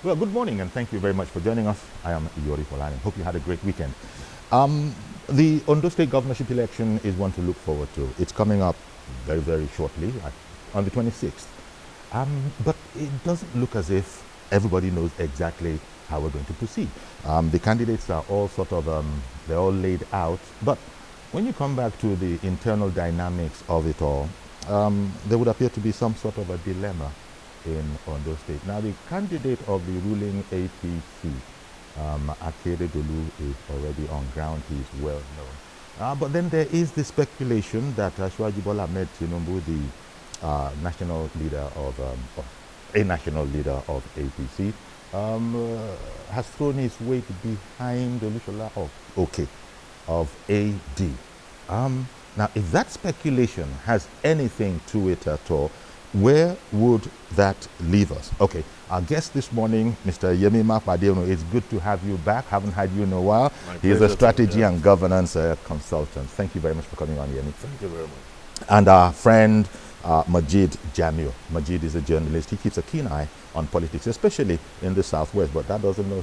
Well, good morning, and thank you very much for joining us. I am Yori Polani. Hope you had a great weekend. The Ondo State governorship election is one to look forward to. It's coming up very, very shortly, on the 26th. But it doesn't look as if everybody knows exactly how we're going to proceed. The candidates are all they're all laid out. But when you come back to the internal dynamics of it all, there would appear to be some sort of a dilemma in Ondo State. Now, the candidate of the ruling APC, Akeredolu, is already on ground. He's well known. But then there is the speculation that Asiwaju Bola Ahmed Tinubu, the national leader of APC, has thrown his weight behind Olushola of AD. Now, if that speculation has anything to it at all, where would that leave us? Okay, our guest this morning, Mr. Yemi Makpadeonu, it's good to have you back. Haven't had you in a while. He is a strategy and governance consultant. Thank you very much for coming on, Yemi. Thank you very much. And our friend Majid Jamil. Majid is a journalist. He keeps a keen eye on politics, especially in the Southwest. But that doesn't mean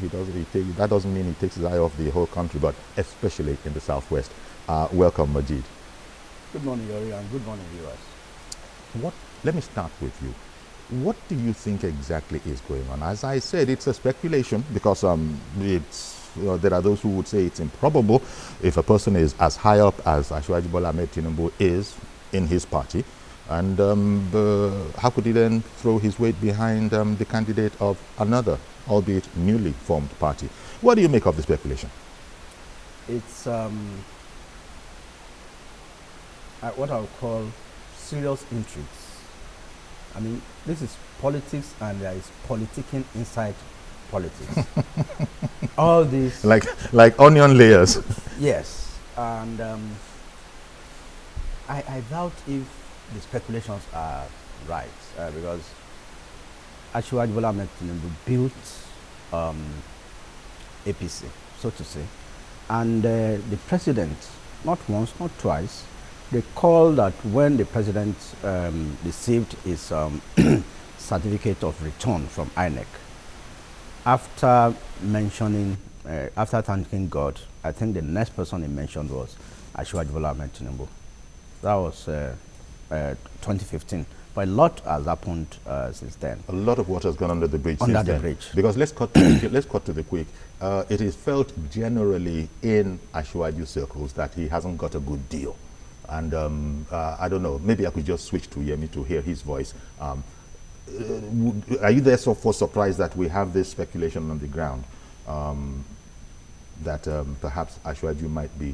he takes his eye off the whole country, but especially in the Southwest. Welcome, Majid. Good morning, Yori, and good morning, viewers. Let me start with you. What do you think exactly is going on? As I said, it's a speculation because there are those who would say it's improbable if a person is as high up as Asiwaju Bola Ahmed Tinubu is in his party. And how could he then throw his weight behind the candidate of another, albeit newly formed party? What do you make of the speculation? It's what I would call serious intrigues. I mean, this is politics, and there is politicking inside politics. All this, like onion layers. Yes, and I doubt if the speculations are right, because Asiwaju Bola Ahmed Tinubu built APC, so to say, and the president, not once, not twice, they call that when the president received his certificate of return from INEC, after thanking God, I think the next person he mentioned was Asiwaju Bola Ahmed Tinubu. That was 2015. But a lot has happened since then. A lot of water has gone under the bridge Under since the then. bridge. Because let's cut to the quick. It is felt generally in Asiwaju circles that he hasn't got a good deal. And I don't know, maybe I could just switch to Yemi to hear his voice. Are you therefore surprised that we have this speculation on the ground that perhaps Asiwaju might be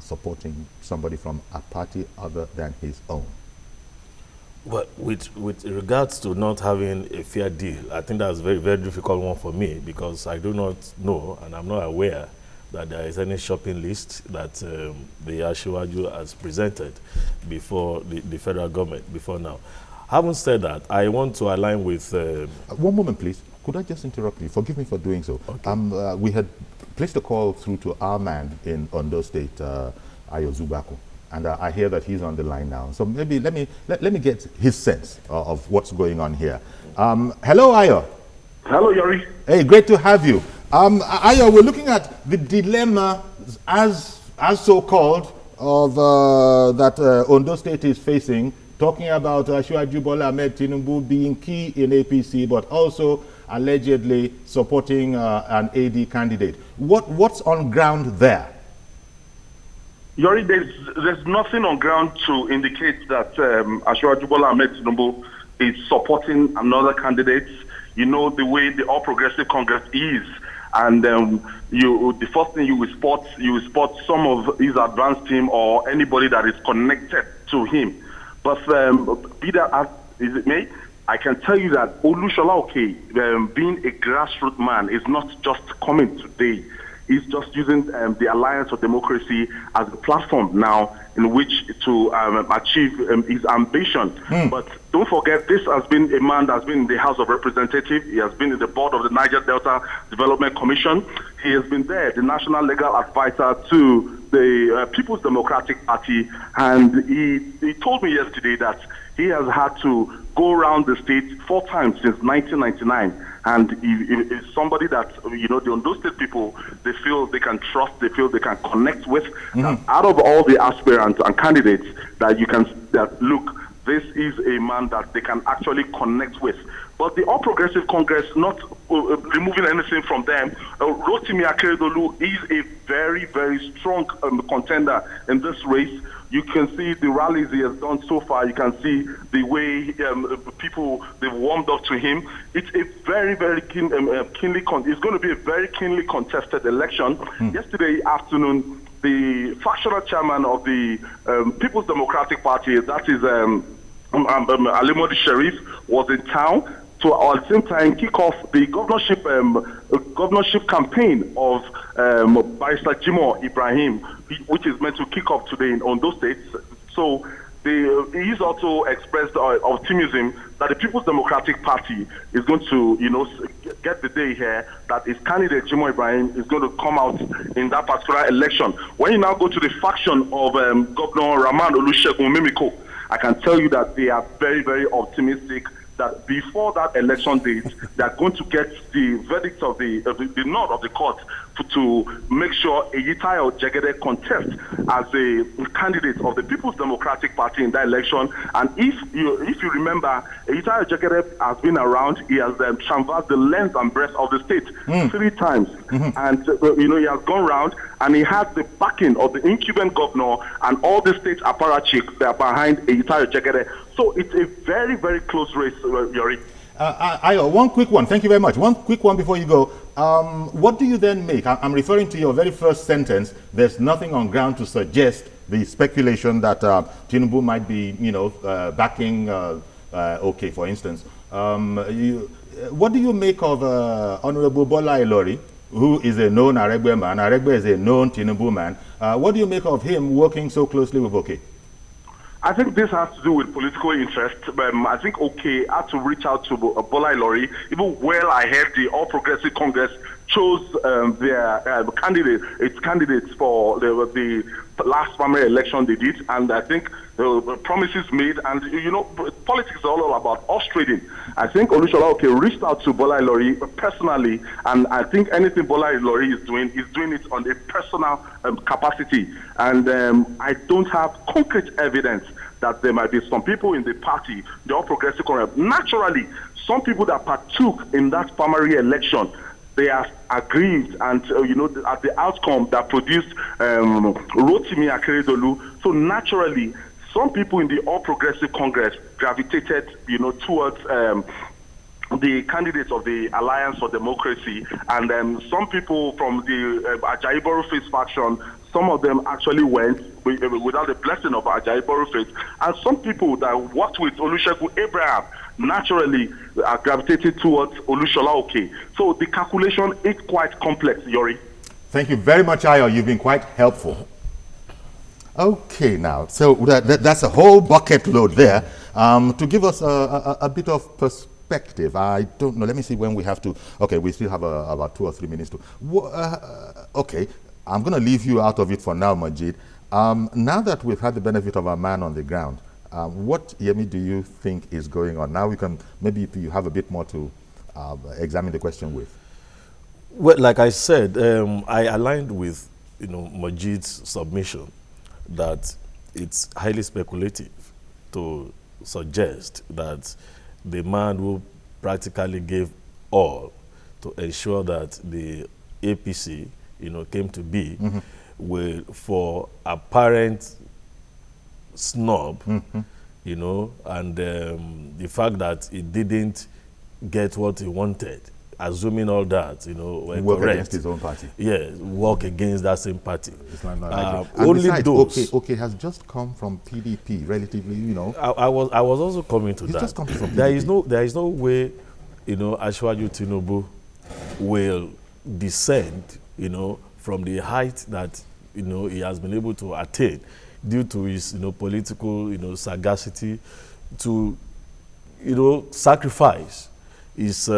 supporting somebody from a party other than his own? Well, with regards to not having a fair deal, I think that's a very, very difficult one for me, because I do not know and I'm not aware that there is any shopping list that the Asiwaju has presented before the federal government before now. Having said that, I want to align with... One moment, please. Could I just interrupt you? Forgive me for doing so. Okay. We had placed a call through to our man in Ondo State, Ayo Zubako, and I hear that he's on the line now. So maybe let me get his sense of what's going on here. Hello, Ayo. Hello, Yori. Hey, great to have you. Ayo, we're looking at the dilemma as so-called of that Ondo State is facing, talking about Asiwaju Bola Ahmed Tinubu being key in APC, but also allegedly supporting an AD candidate. What's on ground there? Yori, there's nothing on ground to indicate that Asiwaju Bola Ahmed Tinubu is supporting another candidate. You know the way the All Progressive Congress is, and the first thing you will spot some of his advanced team or anybody that is connected to him. But be that as it may, I can tell you that Olushola being a grassroots man, is not just coming today. He's just using the Alliance for Democracy as a platform now in which to achieve his ambition. But don't forget, this has been a man that's been in the House of Representatives. He has been in the board of the Niger Delta Development Commission. He has been there, the national legal advisor to the People's Democratic Party. And he told me yesterday that he has had to go around the state 4 times since 1999. And he is somebody that, the Ondo State people, they feel they can trust, they feel they can connect with. Out of all the aspirants and candidates that look, this is a man that they can actually connect with. But the All Progressive Congress, not removing anything from them, Rotimi Akeredolu is a very, very strong contender in this race. You can see the rallies he has done so far. You can see the way people, they've warmed up to him. It's a very, very it's going to be a very keenly contested election. Yesterday afternoon, the factional chairman of the People's Democratic Party, that is Alimodi Sheriff, was in town to at the same time kick off the governorship campaign of Barrister Jimoh Ibrahim, which is meant to kick off today in Ondo State. So he's also expressed optimism that the People's Democratic Party is going to, get the day here that his candidate Jimoh Ibrahim is going to come out in that particular election. When you now go to the faction of Governor Rahman Olusegun Mimiko, I can tell you that they are very, very optimistic that before that election date, they are going to get the verdict of the nod of the court to make sure Eyitayo Jegede contests as a candidate of the People's Democratic Party in that election. And if you remember, Eyitayo Jegede has been around. He has traversed the length and breadth of the state 3 times, and he has gone round, and he has the backing of the incumbent governor and all the state apparatchiks that are behind Eyitayo Jegede. So it's a very, very close race, Yori. Ayo, one quick one. Thank you very much. One quick one before you go. What do you then make? I'm referring to your very first sentence. There's nothing on ground to suggest the speculation that Tinubu might be, backing OK, for instance. What do you make of Honorable Bola Ilori, who is a known Aregbe man? Aregbe is a known Tinubu man. What do you make of him working so closely with OK? I think this has to do with political interest. I think OK had to reach out to Bola Ilori even well ahead. The All Progressive Congress chose their candidates for the last primary election they did, and I think promises made, and politics is all about horse trading. I think Olushola OK reached out to Bola Ilori personally, and I think anything Bola Ilori is doing it on a personal capacity, and I don't have concrete evidence that there might be some people in the party, the All Progressive Congress. Naturally, some people that partook in that primary election, they are aggrieved and at the outcome that produced Rotimi Akeredolu. So naturally, some people in the All Progressive Congress gravitated, towards the candidates of the Alliance for Democracy, and some people from the Ajayi Boroface faction. Some of them actually went without the blessing of Ajayi Boroface, and some people that worked with Olusegun Abraham naturally gravitated towards Olushola OK. So the calculation is quite complex, Yori. Thank you very much, Ayo. You've been quite helpful. Okay, now, so that's a whole bucket load there. To give us a bit of perspective, I don't know. Let me see when we have to. Okay, we still have about 2 or 3 minutes to. Okay. I'm going to leave you out of it for now, Majid. Now that we've had the benefit of our man on the ground, what, Yemi, do you think is going on? Now we can, maybe if you have a bit more to examine the question with. Well, like I said, I aligned with, Majid's submission that it's highly speculative to suggest that the man who practically gave all to ensure that the APC came to be, for apparent snub, and the fact that he didn't get what he wanted, assuming all that, work correct. Against his own party. Yeah, work against that same party. Only besides, those. OK has just come from PDP, relatively, I was also coming to that. Just come from PDP. There is no way, Asiwaju Tinubu will descend, from from the height that he has been able to attain due to his political sagacity, to sacrifice his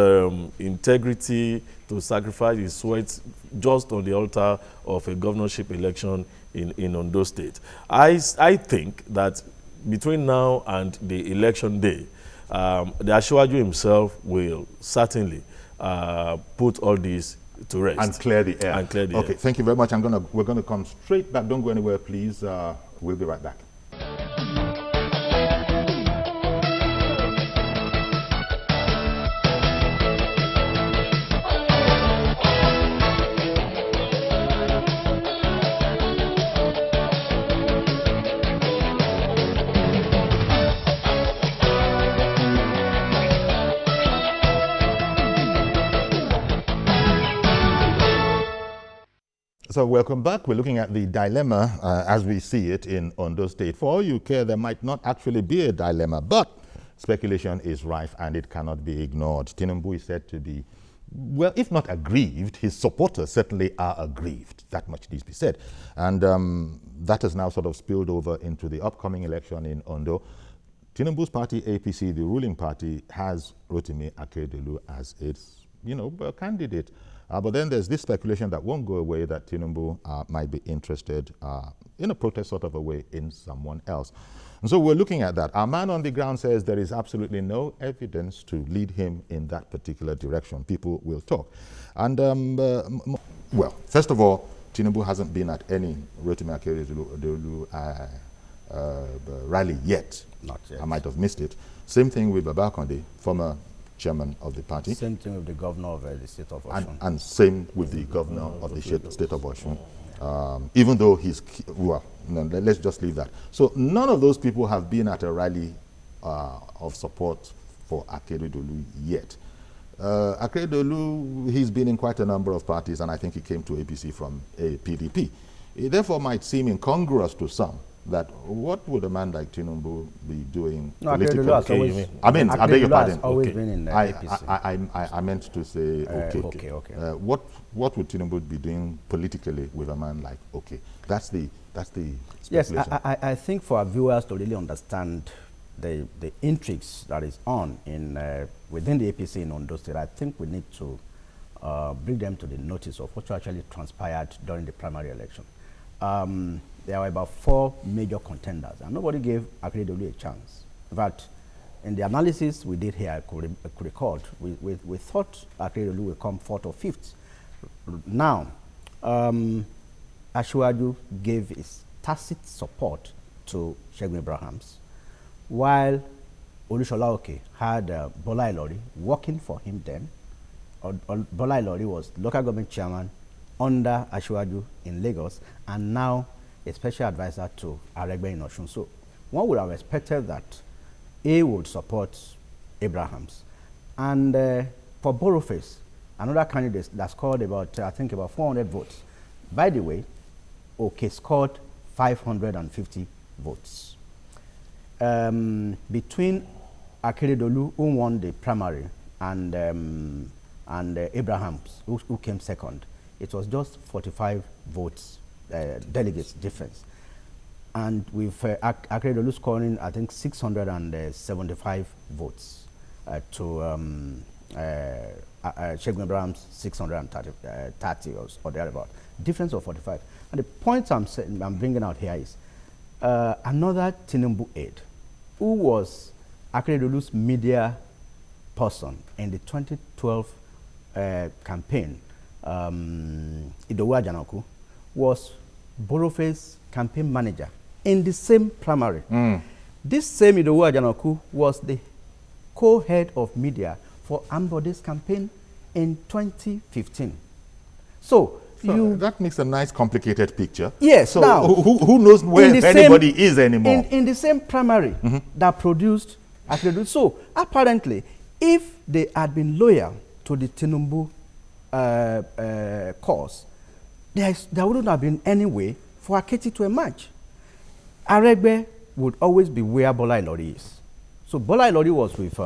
integrity, to sacrifice his sweat just on the altar of a governorship election in Ondo State. I think that between now and the election day, the Asiwaju himself will certainly put all this to rest. And clear the air. Okay, thank you very much. We're going to come straight back. Don't go anywhere, please. We'll be right back. So welcome back. We're looking at the dilemma as we see it in Ondo State. For all you care, there might not actually be a dilemma, but speculation is rife and it cannot be ignored. Tinubu is said to be, well, if not aggrieved, his supporters certainly are aggrieved. That much needs to be said. And that has now sort of spilled over into the upcoming election in Ondo. Tinubu's party, APC, the ruling party, has Rotimi Akeredolu as its, candidate. But then there's this speculation that won't go away that Tinubu might be interested in a protest sort of a way in someone else. And so we're looking at that. Our man on the ground says there is absolutely no evidence to lead him in that particular direction. People will talk. And, well, first of all, Tinubu hasn't been at any Rotimi Akeredolu rally yet. Not yet. I might have missed it. Same thing with Babakonde, former chairman of the party. Same thing with the governor of the state of Osun. And same with the governor of the state of Osun. Even though he's, well, no, let's just leave that. So none of those people have been at a rally of support for Akeredolu yet. Akeredolu, he's been in quite a number of parties, and I think he came to APC from a PDP. It therefore might seem incongruous to some that what would a man like Tinubu be doing politically? I beg your pardon. Always been in APC. I meant to say okay. What would Tinubu be doing politically with a man like That's the yes. I think for our viewers to really understand the intrigues that is on in within the APC in Ondo State, I think we need to bring them to the notice of what actually transpired during the primary election. There were about 4 major contenders, and nobody gave Akeredolu a chance. In fact, in the analysis we did here, I could record, we thought Akeredolu would come 4th or 5th. Now, Asiwaju gave his tacit support to Segun Abrahams, while Olusola Oke had Bola Ilori working for him then. Bola Ilori was local government chairman under Asiwaju in Lagos, and now a special advisor to Aregbe in Osun. So one would have expected that A would support Abrahams. And for Boroface, another candidate that scored about, I think about 400 votes. By the way, Oke scored 550 votes. Between Akeredolu, who won the primary, and Abrahams, who came second, it was just 45 votes. Delegates difference, and with Akeredolu scoring, I think 675 votes to Segun Abrahams 630 or thereabout. Difference of 45. And the point I'm bringing out here is another Tinubu aide, who was Akeredolu's media person in the 2012 campaign, Idowu Ajanaku, was Boroface's campaign manager in the same primary. This same Idowu Ajanaku was the co-head of media for Ambode's campaign in 2015. So that makes a nice complicated picture. Yes. So now, who knows where anybody is anymore? In the same primary that produced Akeredolu. So apparently, if they had been loyal to the Tinubu cause, there wouldn't have been any way for Aketi to emerge. Aregbe would always be where Bola Ilori is. So Bola Ilori was with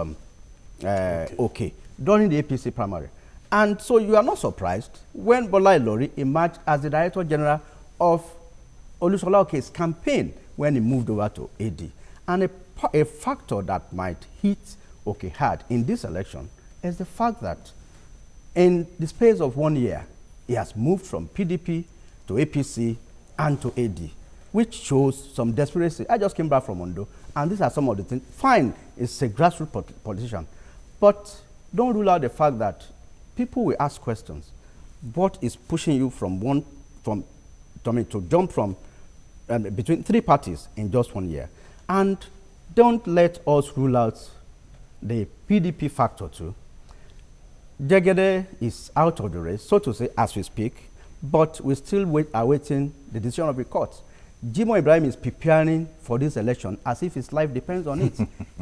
Oke during the APC primary. And so you are not surprised when Bola Ilori emerged as the Director General of Olusola Oke's campaign when he moved over to AD. And a factor that might hit Oke hard in this election is the fact that in the space of 1 year, he has moved from PDP to APC and to AD, which shows some desperation. I just came back from Ondo, and these are some of the things. Fine, it's a grassroots politician, but don't rule out the fact that people will ask questions. What is pushing you to jump from between 3 parties in just 1 year? And don't let us rule out the PDP factor too. Jegede is out of the race, so to say, as we speak, but we still awaiting the decision of the court. Jimoh Ibrahim is preparing for this election as if his life depends on it.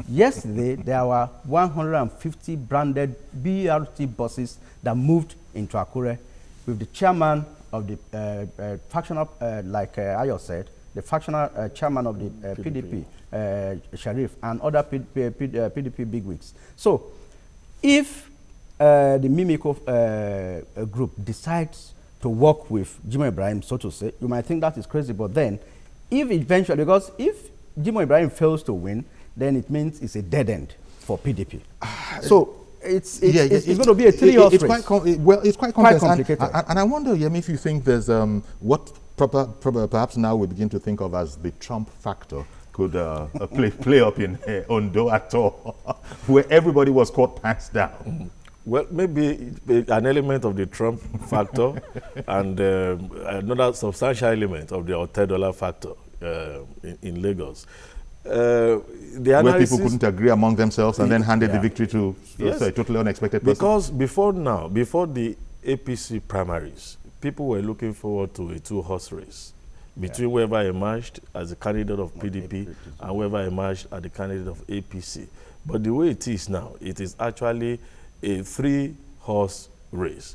Yesterday, there were 150 branded BRT buses that moved into Akure with the chairman of the factional, like Ayo said, the factional chairman of the PDP, Sharif, and other PDP bigwigs. So, if the Mimiko group decides to work with Jimoh Ibrahim, so to say, you might think that is crazy, but then, if eventually, because if Jimoh Ibrahim fails to win, then it means it's a dead end for PDP. So it's going to be a 3-horse race. It's quite complex. Complicated. And I wonder, Yemi, if you think there's what perhaps now we begin to think of as the Trump factor could play up in Ondo at all, where everybody was caught pants down. Well, maybe an element of the Trump factor and another substantial element of the $10 factor in Lagos. Where people couldn't agree among themselves and then handed the victory to a totally unexpected person. Because before the APC primaries, people were looking forward to a 2-horse race between whoever emerged as the candidate of PDP and whoever emerged as the candidate of APC. But the way it is now, it is actually a 3-horse race.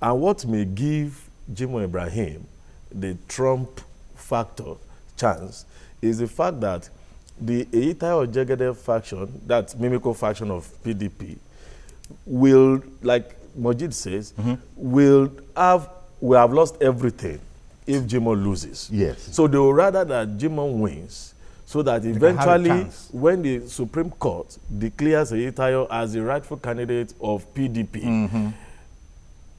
And what may give Jimoh Ibrahim the Trump factor chance is the fact that the Eyitayo Jegede faction, that Mimiko faction of PDP, will, like Mojeed says, will have lost everything if Jimoh loses. Yes. So they would rather that Jimoh wins, so that eventually, when the Supreme Court declares Eyitayo as the rightful candidate of PDP,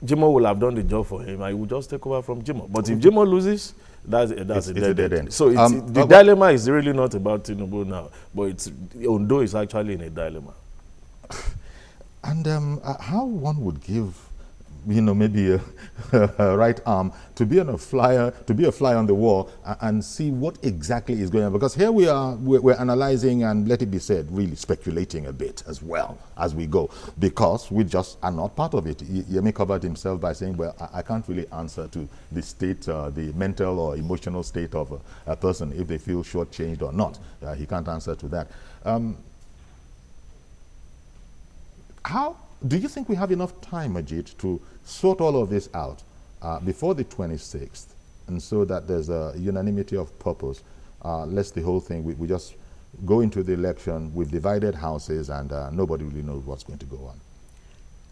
Jimoh will have done the job for him. I will just take over from Jimoh. But if Jimoh loses, that's a dead end. So the dilemma is really not about Tinubu now, but Ondo is actually in a dilemma. And how one would give, maybe a right arm to be a fly on the wall and see what exactly is going on. Because here we're analyzing and, let it be said, really speculating a bit as well as we go, because we just are not part of it. Yemi covered himself by saying, well, I can't really answer to the state, the mental or emotional state of a person, if they feel shortchanged or not. He can't answer to that. How do you think we have enough time, Majid, to sort all of this out before the 26th, and so that there's a unanimity of purpose, lest the whole thing, we just go into the election with divided houses and nobody really knows what's going to go on?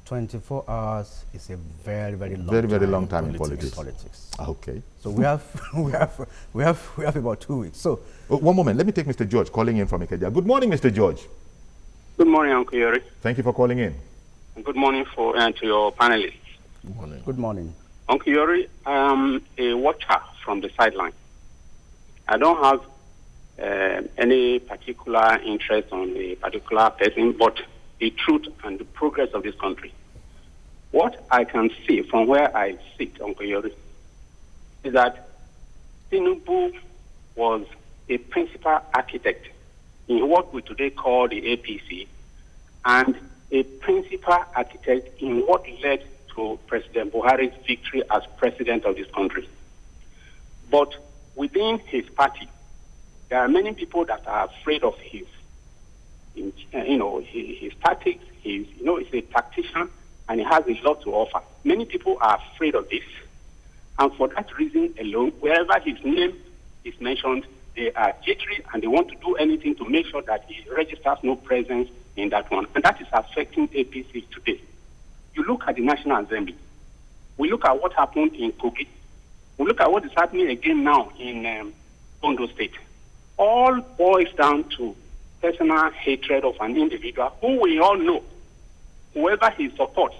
24 hours is a very, very long time in politics. Okay. So we have about 2 weeks. So one moment, let me take Mr. George calling in from Ikeja. Good morning, Mr. George. Good morning, Uncle Yori. Thank you for calling in. Good morning to your panelists. Good morning. Good morning. Uncle Yori, I am a watcher from the sideline. I don't have any particular interest on a particular person, but the truth and the progress of this country. What I can see from where I sit, Uncle Yori, is that Tinubu was a principal architect in what we today call the APC, and a principal architect in what led to President Buhari's victory as president of this country. But within his party, there are many people that are afraid of his tactics. He's a tactician, and he has a lot to offer. Many people are afraid of this, and for that reason alone, wherever his name is mentioned, they are jittery and they want to do anything to make sure that he registers no presence in that one. And that is affecting APC today. You look at the National Assembly. We look at what happened in Kogi. We look at what is happening again now in Ondo State. All boils down to personal hatred of an individual who we all know, whoever he supports,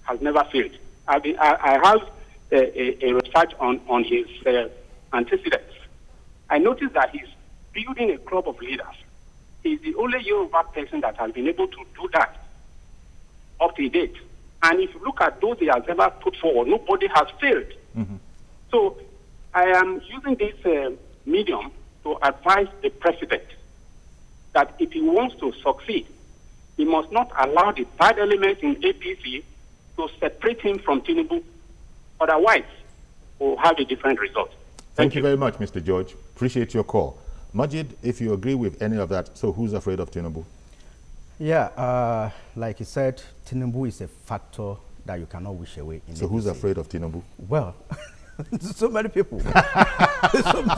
has never failed. I have a research on his antecedents. I noticed that he's building a club of leaders. He's the only Yoruba person that has been able to do that up to date. And if you look at those he has ever put forward, nobody has failed. Mm-hmm. So I am using this medium to advise the president that if he wants to succeed, he must not allow the bad elements in APC to separate him from Tinubu. Otherwise, we'll have a different result. Thank you very much, Mr. George. Appreciate your call. Majid, if you agree with any of that, so who's afraid of Tinubu? Yeah, like you said, Tinubu is a factor that you cannot wish away. So who's afraid of Tinubu? Well, so many people.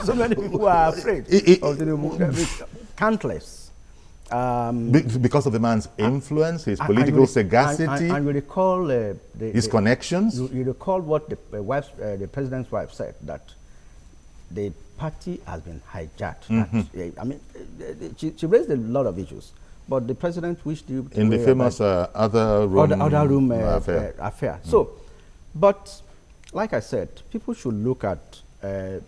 so many people are afraid of Tinubu. Countless. Because of the man's influence, his political sagacity, and you recall his connections. You recall what the president's wife said, that the party has been hijacked. Mm-hmm. I mean, she raised a lot of issues, but the president wished you in the famous other room affair. Mm. So, but like I said, people should look at the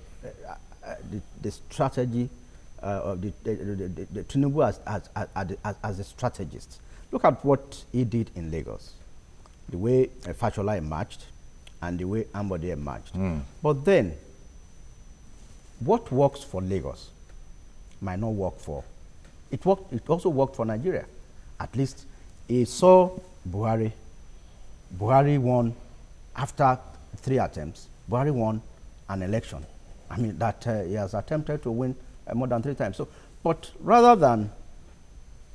strategy of the Tinubu as a strategist. Look at what he did in Lagos, the way Fashola emerged and the way Ambode emerged. Mm. But then, what works for Lagos might not work for. It also worked for Nigeria. At least he saw Buhari. Buhari won after 3 attempts. Buhari won an election. I mean that he has attempted to win more than 3 times. So, but rather than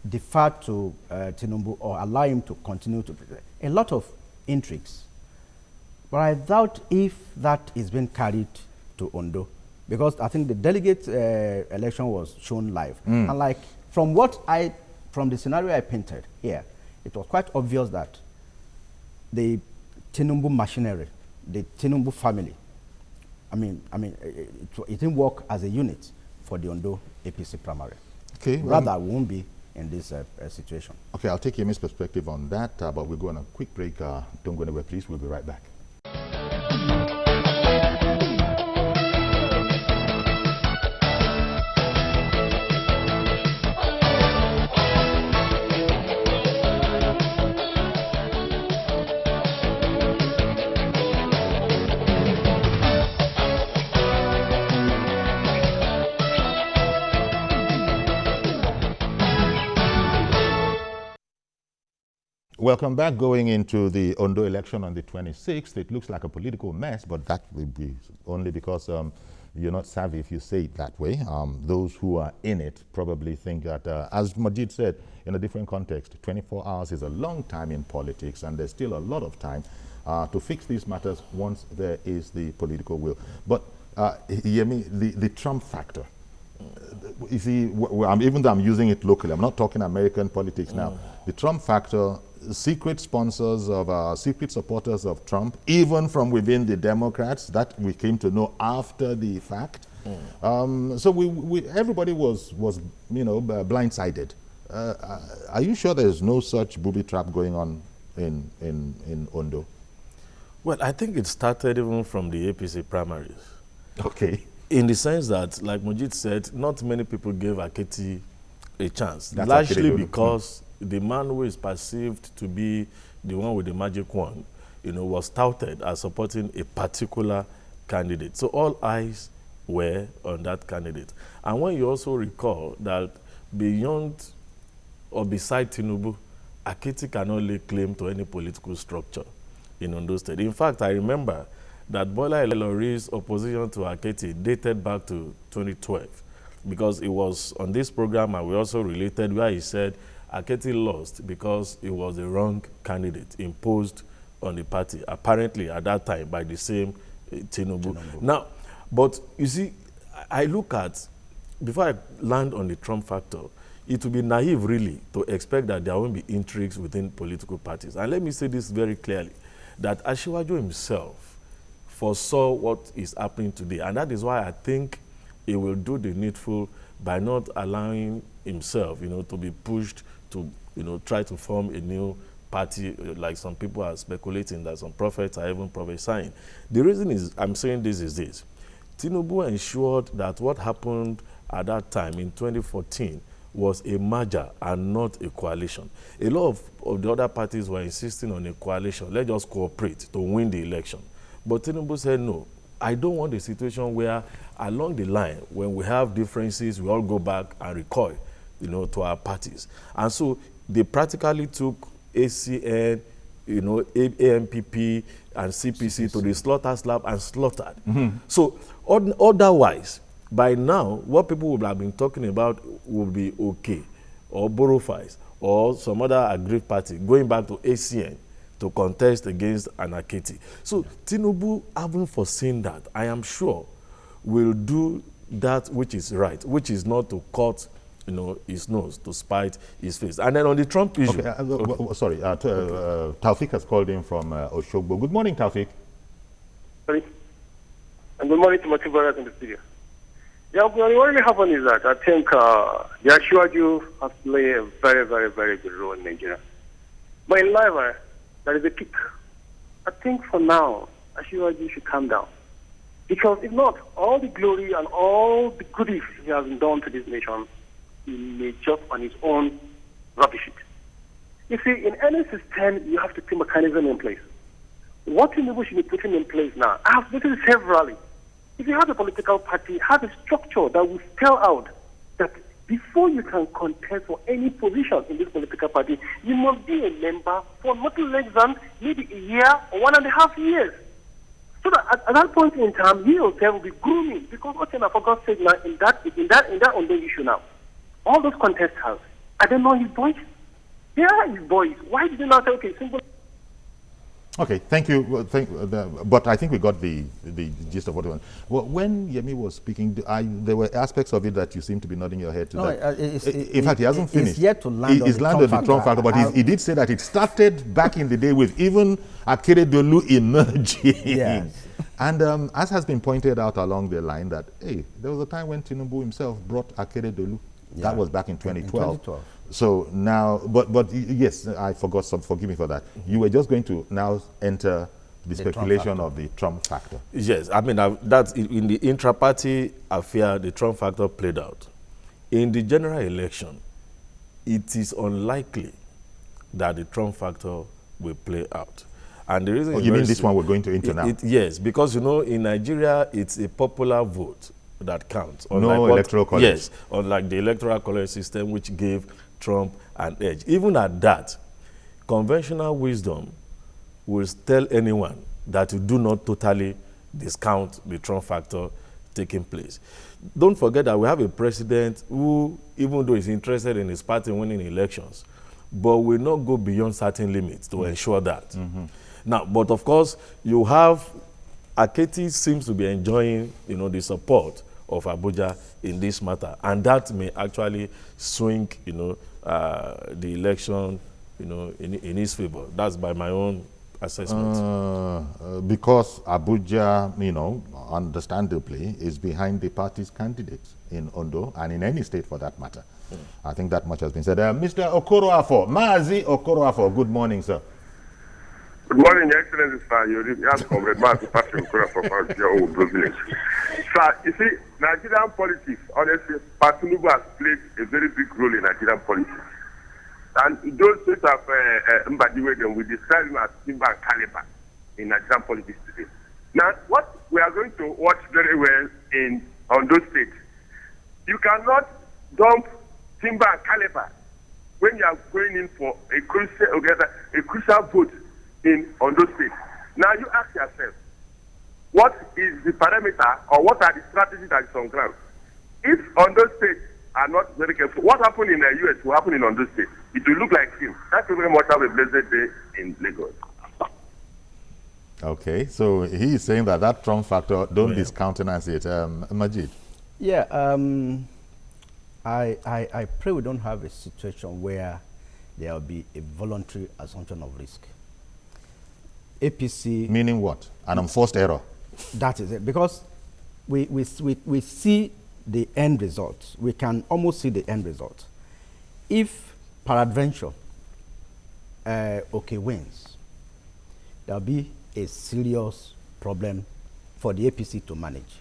defer to Tinubu or allow him to continue to a lot of intrigues. But I doubt if that is being carried to Ondo, because I think the delegate election was shown live. Mm. And like from the scenario I painted here, it was quite obvious that the Tinubu machinery, the Tinubu family, it didn't work as a unit for the Ondo APC primary. Okay. Rather, we won't be in this situation. Okay, I'll take Yemi's perspective on that, but we'll go on a quick break. Don't go anywhere, please. We'll be right back. Welcome back. Going into the Ondo election on the 26th, it looks like a political mess, but that will be only because you're not savvy if you say it that way. Those who are in it probably think that, as Majid said, in a different context, 24 hours is a long time in politics, and there's still a lot of time to fix these matters once there is the political will. But, Yemi, the Trump factor, you see, even though I'm using it locally, I'm not talking American politics now. The Trump factor, secret sponsors of secret supporters of Trump, even from within the Democrats, that we came to know after the fact. So everybody was blindsided. Are you sure there's no such booby trap going on in Ondo? Well, I think it started even from the APC primaries. Okay. In the sense that, like Majid said, not many people gave Aketi a chance. That's largely because the man who is perceived to be the one with the magic wand, was touted as supporting a particular candidate. So all eyes were on that candidate. And when you also recall that beyond or beside Tinubu, Aketi cannot lay claim to any political structure in Ondo State. In fact, I remember that Bola Ilori's opposition to Aketi dated back to 2012, because it was on this program, and we also related, where he said Aketi lost because it was the wrong candidate imposed on the party, apparently at that time by the same Tinubu. Now, but you see, I look at, before I land on the Trump factor, it would be naive, really, to expect that there won't be intrigues within political parties. And let me say this very clearly, that Asiwaju himself foresaw what is happening today. And that is why I think he will do the needful by not allowing himself, to be pushed to, try to form a new party, like some people are speculating that some prophets are even prophesying. The reason is, I'm saying this is this. Tinubu ensured that what happened at that time in 2014 was a merger and not a coalition. A lot of the other parties were insisting on a coalition. Let's just cooperate to win the election. But Tinubu said, no, I don't want a situation where along the line, when we have differences, we all go back and recoil, to our parties. And so they practically took ACN, AMPP and CPC to the slaughter slab and slaughtered. So otherwise, by now, what people would have been talking about would be OK, or Borofies, or some other aggrieved party going back to ACN to contest against Anaketi. So Tinubu, having foreseen that, I am sure, will do that which is right, which is not to cut his nose, to spite his face. And then on the Trump issue... Okay, sorry, Taufik has called in from Oshogbo. Good morning, Taufik. Sorry. And good morning to my two brothers in the studio. Yeah, what really happened is that I think the Asiwaju has played a very, very, very good role in Nigeria. But in life, there is a peak. I think for now, Asiwaju should calm down. Because if not, all the glory and all the goodies he has done to this nation, he may just on his own rubbish it. You see, in any system, you have to put mechanism in place. What Tinubu should be putting in place now, I have noticed severally. If you have a political party, have a structure that will spell out that before you can contest for any position in this political party, you must be a member for nothing less than maybe a year or 1.5 years. So that at that point in time, he himself will be grooming. Because what I forgot said now in that Ondo issue now, all those contestants, I don't know his boys. They are his boys. Why did they not say, okay, simple? Okay, thank you. But I think we got the gist of what we want. Well, when Yemi was speaking, there were aspects of it that you seem to be nodding your head to. No, in fact, he hasn't finished. It's yet to land on the Trump factor, but he did say that it started back in the day with even Akeredolu emerging. Yes. And as has been pointed out along the line, that, hey, there was a time when Tinubu himself brought Akeredolu. Yeah. That was back in 2012. So now, but yes, I forgot some. Forgive me for that. You were just going to now enter the speculation of the Trump factor. Yes, I mean that's in the intra-party affair. The Trump factor played out. In the general election, it is unlikely that the Trump factor will play out. And the reason you mean this one we're going to enter now? Yes, because in Nigeria it's a popular vote that counts. No electoral college. Yes, unlike the electoral college system, which gave Trump an edge. Even at that, conventional wisdom will tell anyone that you do not totally discount the Trump factor taking place. Don't forget that we have a president who, even though he's interested in his party winning elections, but will not go beyond certain limits to ensure that. Now, but of course, you have Aketi seems to be enjoying, the support of Abuja in this matter, and that may actually swing, the election, in his favor. That's by my own assessment. Because Abuja, understandably, is behind the party's candidates in Ondo and in any state for that matter. I think that much has been said. Mr. Okoroafo, Maazi Okoroafo, good morning, sir. Good morning, Your Excellency, sir. You asked Comrade Maazi Patrick Okoroafo from your own privilege. Sir, you see, Nigerian politics, honestly, Tinubu has played a very big role in Nigerian politics. And those sorts of Mbadiwe, we describe him as Timber and Caliber in Nigerian politics today. Now, what we are going to watch very well on those states, you cannot dump Timber and Caliber when you are going in for a crucial vote on those states. Now, you ask yourself, what is the parameter or what are the strategies that is on ground? If on those states are not very careful, what happened in the U.S. will happen in on those states. It will look like him. That's very much have a blessed day in Lagos. Okay, so he is saying that Trump factor, don't discountenance it. Majid? Yeah, I pray we don't have a situation where there will be a voluntary assumption of risk. APC... Meaning what? An enforced error? That is it. Because we see the end result. We can almost see the end result. If, peradventure, OK wins, there will be a serious problem for the APC to manage.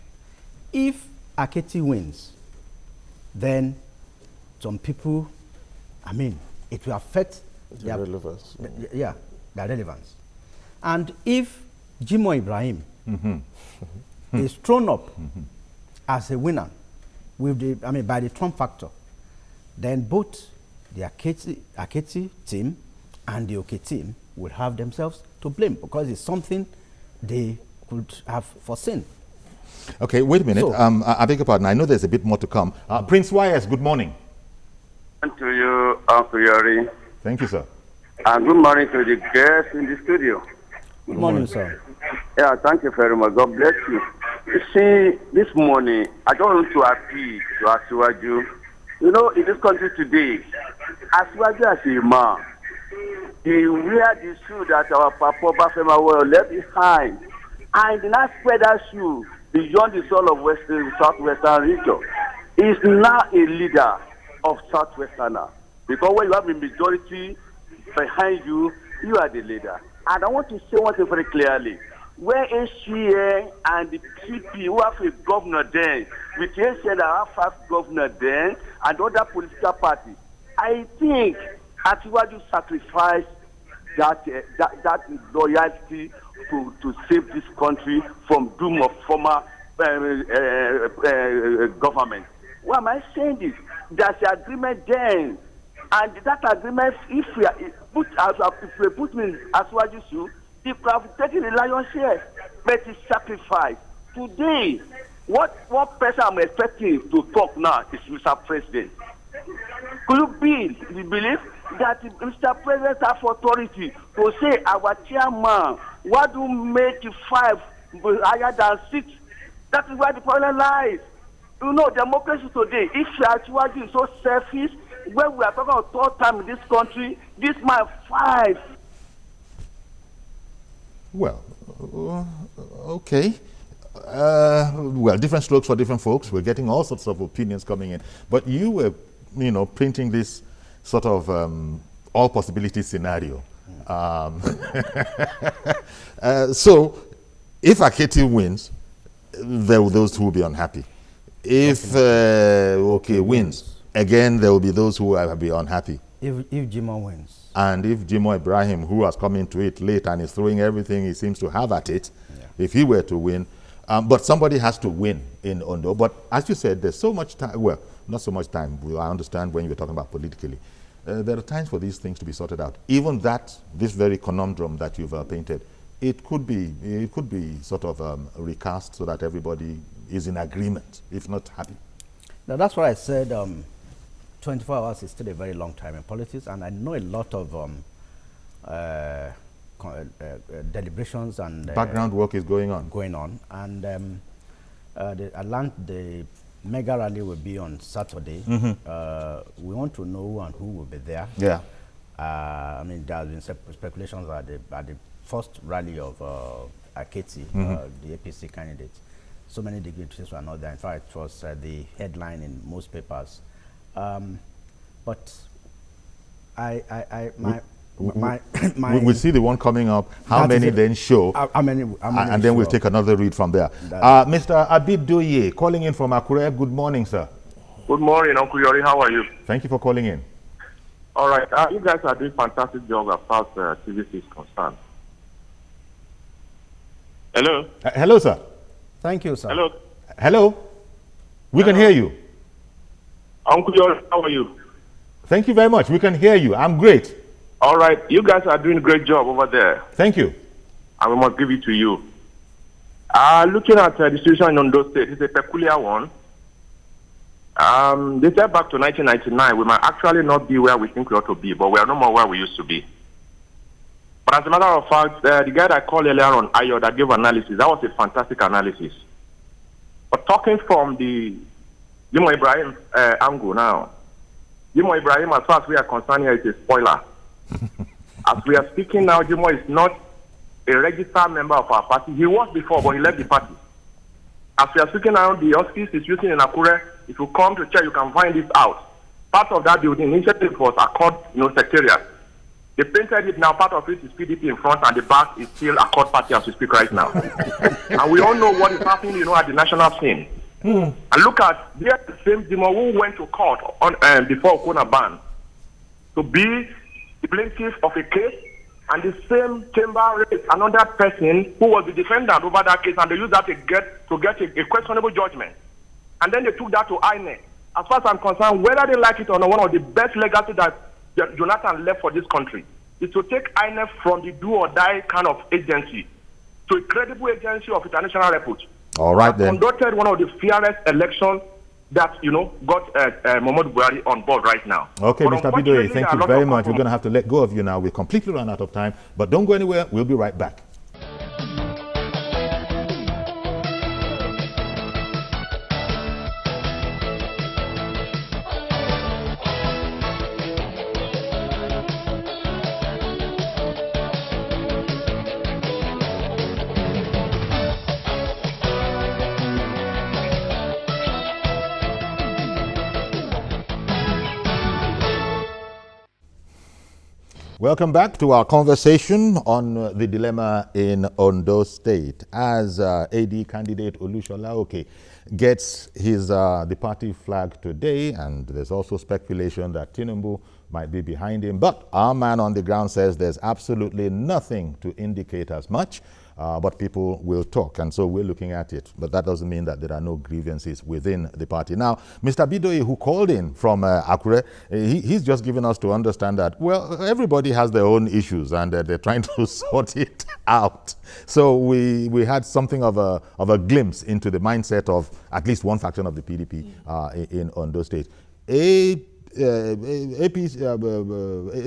If Aketi wins, then some people, I mean, it will affect their relevance. Their relevance. And if Jimoh Ibrahim is thrown up as a winner with the, by the Trump factor, then both the Aketi team and the OK team will have themselves to blame because it's something they could have foreseen. Okay, wait a minute. So, I beg your pardon. I know there's a bit more to come. Prince YS, good morning. To you, Uncle Yori. Thank you, sir. And good morning to the guests in the studio. Good morning, sir. Yeah, thank you very much. God bless you. You see, this morning, I don't want to appeal to Asiwaju. You know, in this country today, Asiwaju as a man, he wear the shoe that our Papa Bafema were left behind. And now spread that shoe beyond the soul of Southwestern region. He is now a leader of Southwesterner. Because when you have a majority behind you, you are the leader. And I want to say one thing very clearly. When HCA and the PP who have a governor then, with HCA that have 5 governors then, and other political parties, I think Asiwaju sacrificed that loyalty to save this country from doom of former government. Why am I saying this? There's an agreement then, and that agreement, if we put me in Asiwaju's shoe, he could have taken the lion's share, but it's sacrifice. Today, what person I'm expecting to talk now is Mr. President. Could you believe that Mr. President has authority to say our chairman, what do make 5 higher than 6? That is where the problem lies. You know, democracy today, if Asiwaju is so selfish, when we are talking about 3rd time in this country, this man 5. Well, okay. Well, different strokes for different folks. We're getting all sorts of opinions coming in. But you were, painting this sort of all possibility scenario. So, if Aketi wins, there will those who will be unhappy. If OK wins, again, there will be those who will be unhappy. If Jimoh wins. And if Jimoh Ibrahim, who has come into it late and is throwing everything he seems to have at it, if he were to win, but somebody has to win in Ondo. But as you said, there's so much time, well, not so much time, I understand when you're talking about politically. There are times for these things to be sorted out. Even this very conundrum that you've painted, it could be sort of recast so that everybody is in agreement, if not happy. Now that's what I said. 24 hours is still a very long time in politics, and I know a lot of deliberations and background work is going on. And the mega rally will be on Saturday. We want to know who will be there. Yeah. I mean, there have been speculations at the first rally of Aketi, the APC candidate. So many dignitaries were not there. In fact, it was the headline in most papers. But we'll see the one coming up. How many then show? How many and then we'll take another read from there. Mr. Abid Doye, calling in from Akure. Good morning, sir. Good morning, Uncle Yori. How are you? Thank you for calling in. All right. You guys are doing fantastic job as far as TVC is concerned. Hello? Hello, sir. Thank you, sir. Hello? Hello? We can hear you. Uncle Yori, how are you? Thank you very much. We can hear you. I'm great. All right. You guys are doing a great job over there. Thank you. And we must give it to you. Looking at the situation in Ondo State, it's a peculiar one. They said back to 1999, we might actually not be where we think we ought to be, but we are no more where we used to be. But as a matter of fact, the guy that I called earlier on, Ayo, that gave analysis, that was a fantastic analysis. But talking from the Jimo Ibrahim angle now. Jimo Ibrahim, as far as we are concerned here, is a spoiler. As we are speaking now, Jimo is not a registered member of our party. He was before, but he left the party. As we are speaking now, the office is using in Akure. If you come to check, you can find this out. Part of that building initiative was Accord, secretariat. They painted it now. Part of it is PDP in front, and the back is still Accord Party as we speak right now. And we all know what is happening, at the national scene. And look at the same Jimo who went to court on before Okuna ban to be the plaintiff of a case, and the same chamber raised another person who was the defendant over that case, and they used that to get a questionable judgment. And then they took that to INEC. As far as I'm concerned, whether they like it or not, one of the best legacy that Jonathan left for this country is to take INEC from the do or die kind of agency to a credible agency of international repute. All right, then. Conducted one of the fairest elections that, got Muhammadu Buhari on board right now. Okay, but Mr. Bidoye, thank you very much. We're going to have to let go of you now. We're completely run out of time. But don't go anywhere. We'll be right back. Welcome back to our conversation on the dilemma in Ondo State. As AD candidate Olushola Oke gets his the party flag today, and there's also speculation that Tinubu might be behind him. But our man on the ground says there's absolutely nothing to indicate as much. But people will talk, and so we're looking at it. But that doesn't mean that there are no grievances within the party. Now, Mr. Bidoye, who called in from Akure, he's just given us to understand that, well, everybody has their own issues, and they're trying to sort it out. So we had something of a glimpse into the mindset of at least one faction of the PDP in Ondo State.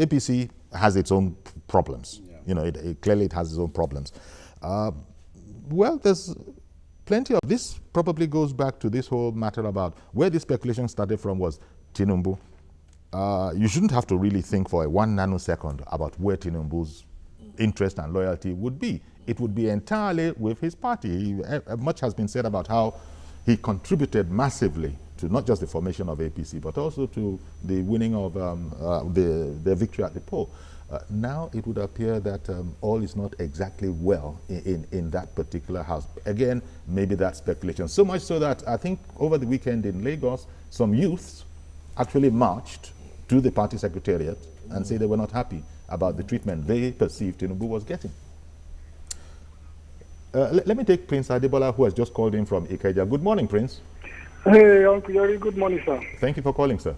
APC has its own problems. Yeah. Clearly it has its own problems. Well, there's plenty of this. Probably goes back to this whole matter about where the speculation started from was Tinubu. You shouldn't have to really think for 1 nanosecond about where Tinubu's interest and loyalty would be. It would be entirely with his party. Much has been said about how he contributed massively to not just the formation of APC, but also to the winning of the victory at the poll. Now it would appear that all is not exactly well in that particular house. Again, maybe that's speculation. So much so that I think over the weekend in Lagos, some youths actually marched to the party secretariat and said they were not happy about the treatment they perceived Tinubu was getting. Let me take Prince Adebola, who has just called in from Ikeja. Good morning, Prince. Hey, Uncle Yori, good morning, sir. Thank you for calling, sir.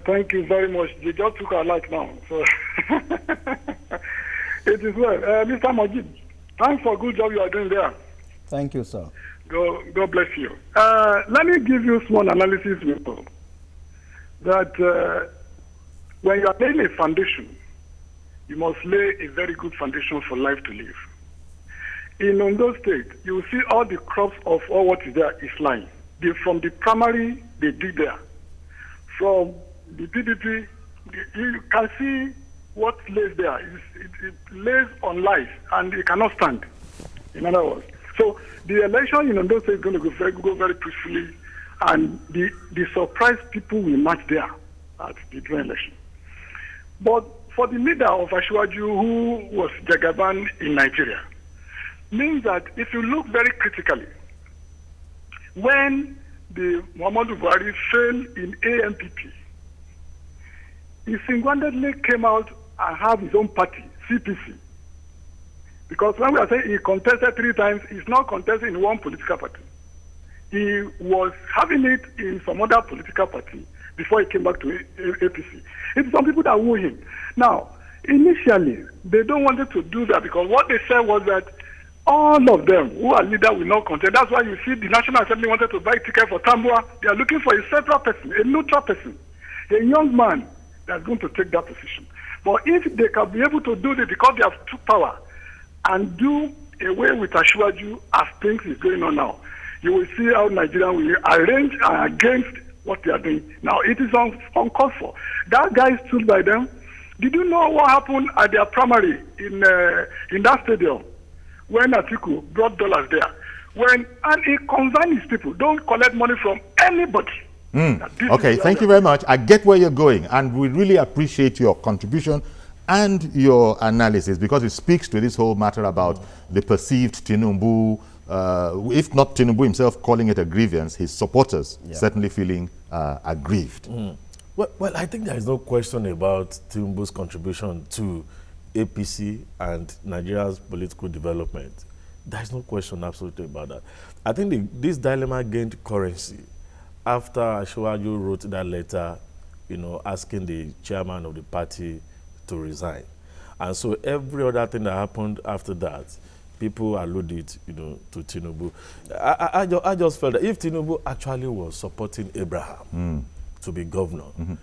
Thank you very much. They just took our light now. So it is well. Mr. Majid, thanks for a good job you are doing there. Thank you, sir. God bless you. Let me give you a small analysis, people. That when you are laying a foundation, you must lay a very good foundation for life to live. In Ondo State, you will see all the crops of all what is there is lying. From the primary, they dig there. From the PDP, you can see what lays there. It lays on life, and it cannot stand, in other words. So the election in Ondo State is going to go very peacefully, and the surprise people will march there at the general election. But for the leader of Asiwaju, who was Jagaban in Nigeria, means that if you look very critically, when the Muhammadu Buhari failed in AMPP, he single-handedly came out and have his own party, CPC. Because when we are saying he contested 3 times, he's not contesting in one political party. He was having it in some other political party before he came back to APC. It's some people that woo him. Now, initially, they don't want to do that because what they said was that all of them who are leaders will not contest. That's why you see the National Assembly wanted to buy ticket for Tambua. They are looking for a central person, a neutral person, a young man that's going to take that position. But if they can be able to do this because they have took power and do away with Asiwaju as things is going on now, you will see how Nigeria will arrange against what they are doing. Now, it is uncalled for. That guy stood by them. Did you know what happened at their primary in that stadium when Atiku brought dollars there? And it concerns his people. Don't collect money from anybody. Okay, thank you very much. I get where you're going, and we really appreciate your contribution and your analysis, because it speaks to this whole matter about the perceived Tinubu, if not Tinubu himself calling it a grievance, his supporters certainly feeling aggrieved. Well, I think there is no question about Tinubu's contribution to APC and Nigeria's political development. There is no question absolutely about that. I think this dilemma gained currency after Asiwaju wrote that letter, asking the chairman of the party to resign. And so every other thing that happened after that, people alluded, to Tinubu. I just felt that if Tinubu actually was supporting Abraham to be governor,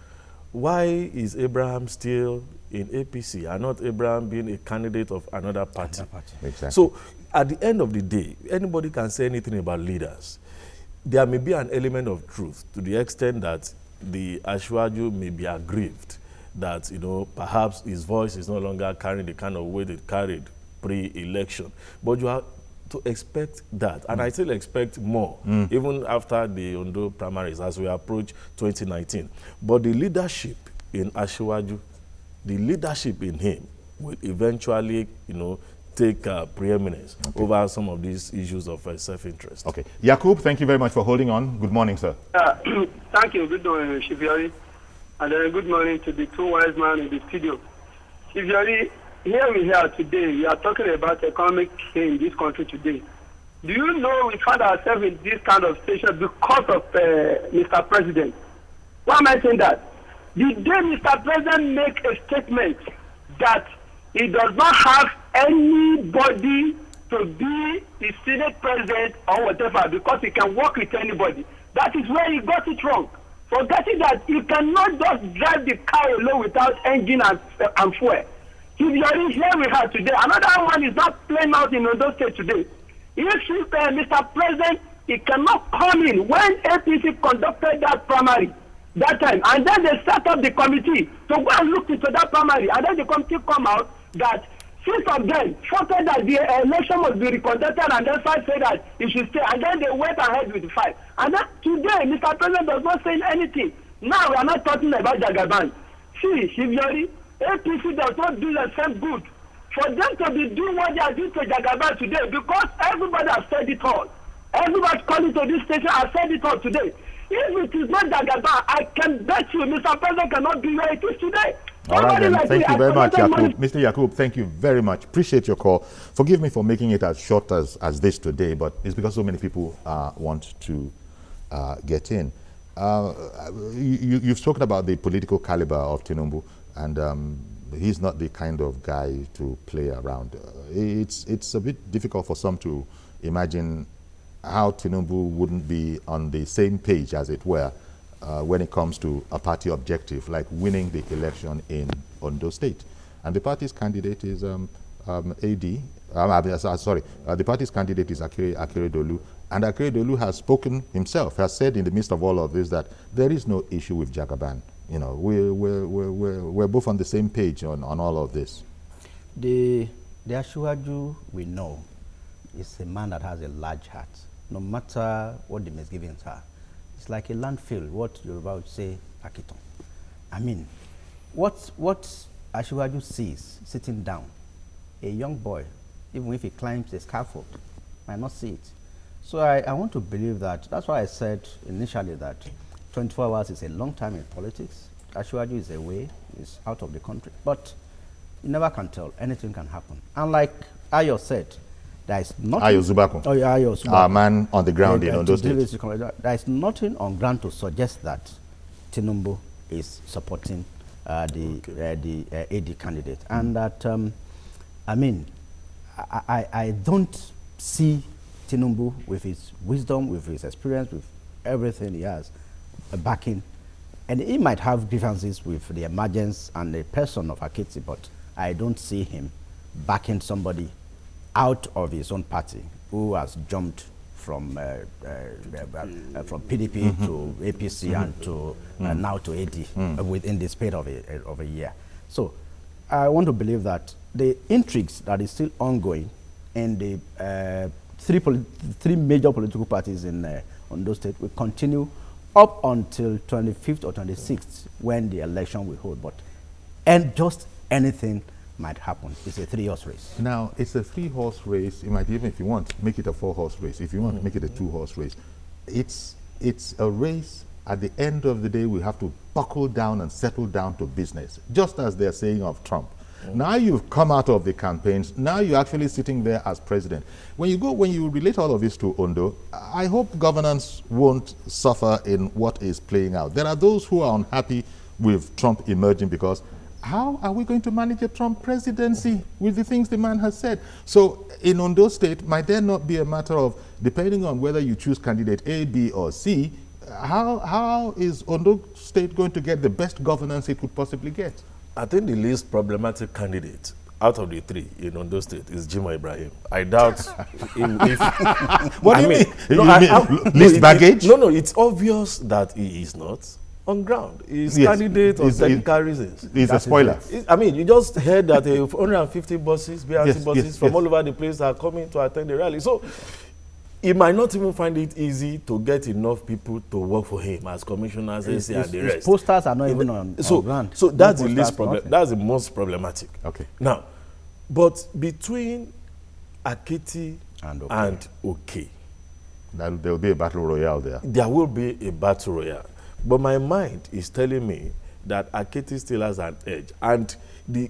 why is Abraham still in APC and not Abraham being a candidate of another party? Exactly. So at the end of the day, anybody can say anything about leaders. There may be an element of truth to the extent that the Asiwaju may be aggrieved that, perhaps his voice is no longer carrying the kind of weight it carried pre-election. But you have to expect that. And I still expect more, even after the Ondo primaries as we approach 2019. But the leadership in Asiwaju, the leadership in him will eventually, take preeminence over some of these issues of self-interest. Okay. Yakub, thank you very much for holding on. Good morning, sir. Thank you. Good morning, Shivyori. And good morning to the two wise men in the studio. Shivyori, here we are today. We are talking about economic in this country today. Do you know we find ourselves in this kind of situation because of Mr. President? Why am I saying that? The day Mr. President make a statement that he does not have anybody to be the Senate president or whatever because he can work with anybody, that is where he got it wrong. Forgetting that you cannot just drive the car alone without engine and fuel. Here we have today. Another one is not playing out in Ondo State today. If Mr. President, he cannot come in when APC conducted that primary that time, and then they set up the committee to go and look into that primary, and then the committee come out that 6 of them thought that the election must be reconducted, and then 5 said that it should stay, and then they went ahead with the 5. And then today, Mr. President does not say anything. Now we are not talking about Jagaban. See, Shivyori, APC does not do the same good. For them to be doing what they are doing to Jagaban today, because everybody has said it all. Everybody calling to this station has said it all today. If it is not Jagaban, I can bet you Mr. President cannot be where it is today. All right, then. Thank you very much, Yakub. Mr. Yakub, thank you very much. Appreciate your call. Forgive me for making it as short as this today, but it's because so many people want to get in. You've spoken about the political caliber of Tinubu, and he's not the kind of guy to play around. It's a bit difficult for some to imagine how Tinubu wouldn't be on the same page, as it were, when it comes to a party objective, like winning the election in Ondo State. And the party's candidate is the party's candidate is Akeredolu. And Akeredolu has spoken himself, has said in the midst of all of this that there is no issue with Jagaban. We're both on the same page on all of this. The Asiwaju we know is a man that has a large heart, no matter what the misgivings are. It's like a landfill, what Yoruba would say, Akiton. I mean, what Asiwaju sees sitting down, a young boy, even if he climbs a scaffold, might not see it. So I want to believe that. That's why I said initially that 24 hours is a long time in politics. Asiwaju is away, is out of the country. But you never can tell. Anything can happen. And like Ayo said, there is nothing. Ayo Zubako. Oh, yeah, Ayo Zubako. Our man on the ground in Ondo State. There is nothing on ground to suggest that Tinubu is supporting the AD candidate. And that, I mean, I don't see Tinubu with his wisdom, with his experience, with everything he has, backing. And he might have grievances with the emergence and the person of Akiti, but I don't see him backing somebody out of his own party who has jumped from PDP to APC and to now to AD within the space of a year. So I want to believe that the intrigues that is still ongoing in the three major political parties in Ondo State will continue up until 25th or 26th when the election will hold. And just anything might happen. It's a 3-horse race. Now, it's a 3-horse race. You might even, if you want, make it a 4-horse race. If you want, make it a 2-horse race. It's a race. At the end of the day, we have to buckle down and settle down to business, just as they're saying of Trump. Now you've come out of the campaigns. Now you're actually sitting there as president. When you relate all of this to Ondo, I hope governance won't suffer in what is playing out. There are those who are unhappy with Trump emerging because how are we going to manage a Trump presidency with the things the man has said? So in Ondo State, might there not be a matter of, depending on whether you choose candidate A, B, or C, how is Ondo State going to get the best governance it could possibly get? I think the least problematic candidate out of the 3 in Ondo State is Jimoh Ibrahim. I doubt if what do you mean? No, least baggage? No, it's obvious that he is not on ground. He's candidate on technical reasons. He's a spoiler. I mean, you just heard that 150 buses, BRT buses from all over the place are coming to attend the rally. So he might not even find it easy to get enough people to work for him as commissioners, and the rest. His posters are not even on ground. So that's the least problem. That's the most problematic. Okay. Now, but between Akiti and Oke, there will be a battle royale there. There will be a battle royale. But my mind is telling me that Akiti still has an edge. And the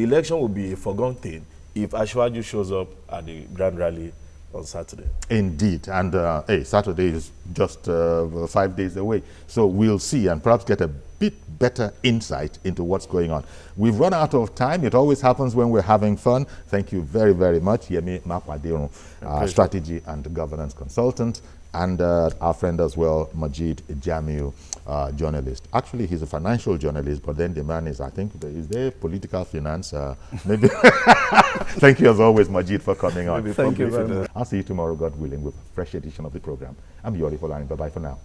election will be a foregone thing if Asiwaju shows up at the Grand Rally on Saturday. Indeed. And hey, Saturday is just 5 days away. So we'll see and perhaps get a bit better insight into what's going on. We've run out of time. It always happens when we're having fun. Thank you very, very much. Yemi Makwadero, strategy and governance consultant, and our friend as well, Majid Jamiu, journalist. Actually, he's a financial journalist, but then the man is, I think, is there political finance? Maybe. Thank you as always, Majid, for coming on. Thank you very much. I'll see you tomorrow, God willing, with a fresh edition of the program. I'm Yori Folani. Bye-bye for now.